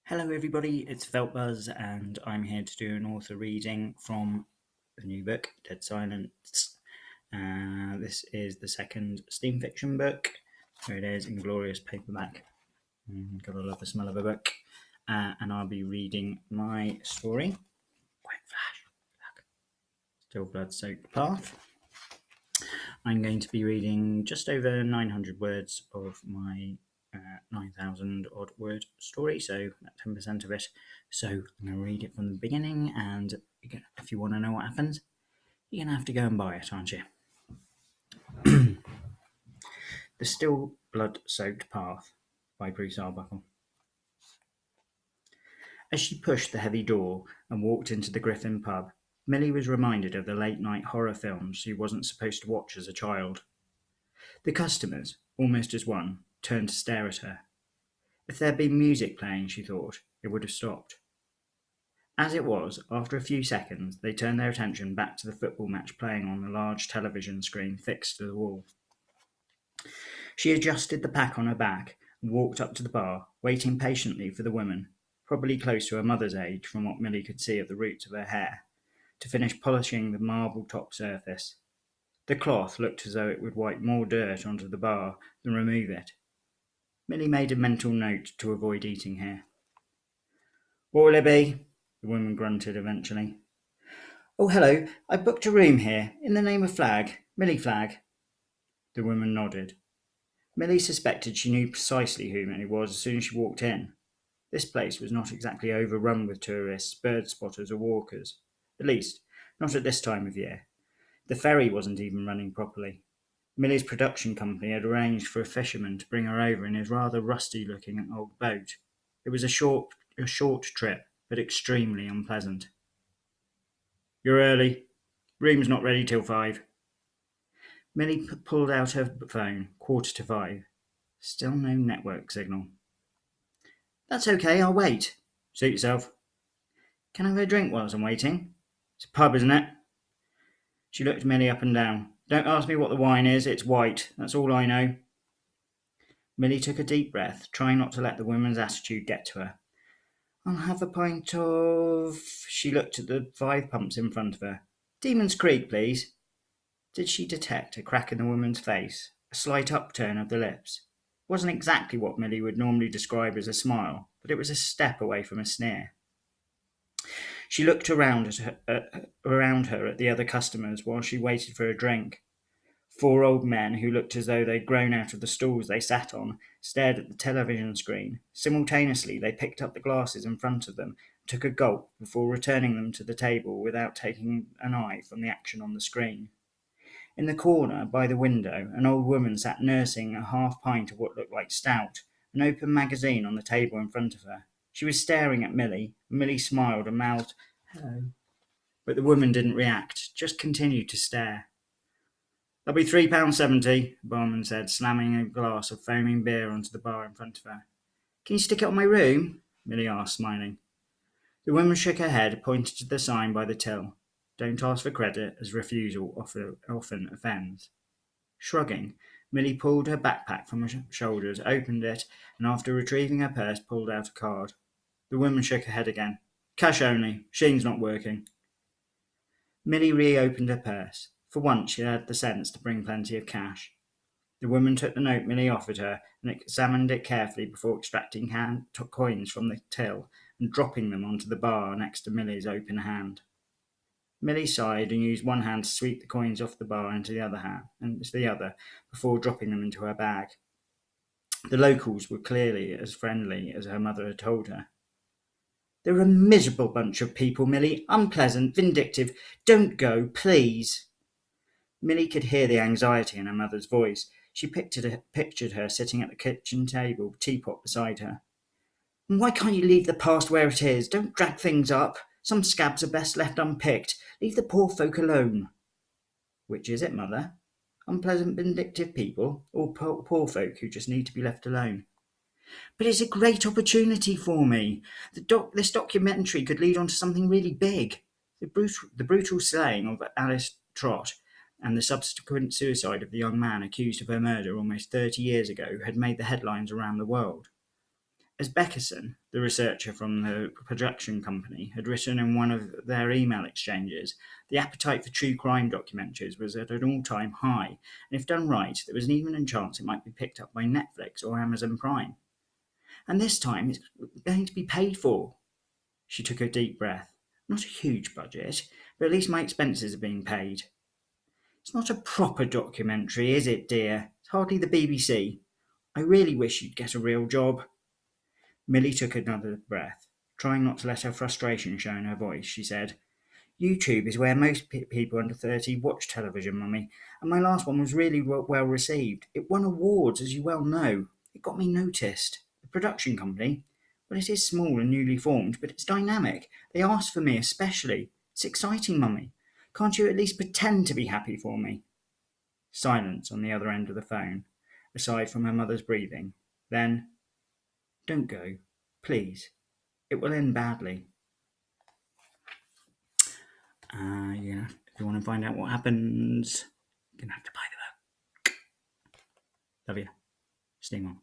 Hello everybody, it's Feltbuzz and I'm here to do an author reading from the new book, Dead Silence. This is the second steam fiction book. Here it is in glorious paperback. Gotta love the smell of a book. And I'll be reading my story. Quick flash, look. Still blood-soaked path. I'm going to be reading just over 900 words of my 9,000 odd word story, so 10% of it. So I'm going to read it from the beginning, and if you want to know what happens, you're going to have to go and buy it, aren't you? The Still Blood-Soaked Path by Bruce Arbuckle. As she pushed the heavy door and walked into the Griffin pub, Millie was reminded of the late-night horror films she wasn't supposed to watch as a child. The customers, almost as one, turned to stare at her. If there had been music playing, she thought, it would have stopped. As it was, after a few seconds, they turned their attention back to the football match playing on the large television screen fixed to the wall. She adjusted the pack on her back and walked up to the bar, waiting patiently for the woman, probably close to her mother's age from what Millie could see of the roots of her hair, to finish polishing the marble top surface. The cloth looked as though it would wipe more dirt onto the bar than remove it. Millie made a mental note to avoid eating here. "What will it be?" the woman grunted eventually. "Oh, hello. I booked a room here, in the name of Flagg. Millie Flagg." The woman nodded. Millie suspected she knew precisely who Millie was as soon as she walked in. This place was not exactly overrun with tourists, bird spotters, or walkers. At least, not at this time of year. The ferry wasn't even running properly. Millie's production company had arranged for a fisherman to bring her over in his rather rusty-looking old boat. It was a short trip, but extremely unpleasant. "You're early. Room's not ready till 5. Millie pulled out her phone, 5:15. Still no network signal. "That's okay, I'll wait." "Suit yourself." "Can I have a drink whilst I'm waiting?" "It's a pub, isn't it?" She looked Millie up and down. "Don't ask me what the wine is, it's white, that's all I know." Millie took a deep breath, trying not to let the woman's attitude get to her. "I'll have a pint of—" She looked at the 5 pumps in front of her. "Demon's Creek, please." Did she detect a crack in the woman's face, a slight upturn of the lips? It wasn't exactly what Millie would normally describe as a smile, but it was a step away from a sneer. She looked around her at the other customers while she waited for a drink. 4 old men who looked as though they'd grown out of the stools they sat on stared at the television screen. Simultaneously, they picked up the glasses in front of them, took a gulp before returning them to the table without taking an eye from the action on the screen. In the corner, by the window, an old woman sat nursing a half-pint of what looked like stout, an open magazine on the table in front of her. She was staring at Millie. Millie smiled and mouthed, "Hello." But the woman didn't react, just continued to stare. "That'll be £3.70, the barman said, slamming a glass of foaming beer onto the bar in front of her. "Can you stick it on my room?" Millie asked, smiling. The woman shook her head, pointed to the sign by the till. "Don't ask for credit, as refusal often offends." Shrugging, Millie pulled her backpack from her shoulders, opened it, and after retrieving her purse, pulled out a card. The woman shook her head again. "Cash only. Machine's not working." Millie reopened her purse. For once she had the sense to bring plenty of cash. The woman took the note Millie offered her and examined it carefully before extracting coins from the till and dropping them onto the bar next to Millie's open hand. Millie sighed and used one hand to sweep the coins off the bar into the other before dropping them into her bag. The locals were clearly as friendly as her mother had told her. "They're a miserable bunch of people, Millie. Unpleasant, vindictive. Don't go, please." Millie could hear the anxiety in her mother's voice. She pictured her sitting at the kitchen table, teapot beside her. "Why can't you leave the past where it is? Don't drag things up. Some scabs are best left unpicked. Leave the poor folk alone." "Which is it, mother? Unpleasant, vindictive people, or poor folk who just need to be left alone?" "But it's a great opportunity for me. This documentary could lead on to something really big." The brutal slaying of Alice Trott and the subsequent suicide of the young man accused of her murder almost 30 years ago had made the headlines around the world. As Beckerson, the researcher from the production company, had written in one of their email exchanges, the appetite for true crime documentaries was at an all-time high, and if done right, there was even a chance it might be picked up by Netflix or Amazon Prime. And this time it's going to be paid for. She took a deep breath. Not a huge budget, but at least my expenses are being paid. It's not a proper documentary, is it, dear? It's hardly the BBC. I really wish you'd get a real job. Milly took another breath. Trying not to let her frustration show in her voice, she said, YouTube is where most people under 30 watch television, Mummy, and my last one was really well received. It won awards, as you well know. It got me noticed. The production company, well, it is small and newly formed, but it's dynamic. They asked for me especially. It's exciting, Mummy. Can't you at least pretend to be happy for me? Silence on the other end of the phone, aside from her mother's breathing. Then, don't go, please. It will end badly. If you want to find out what happens, you're going to have to buy the book. Love you. Steam on.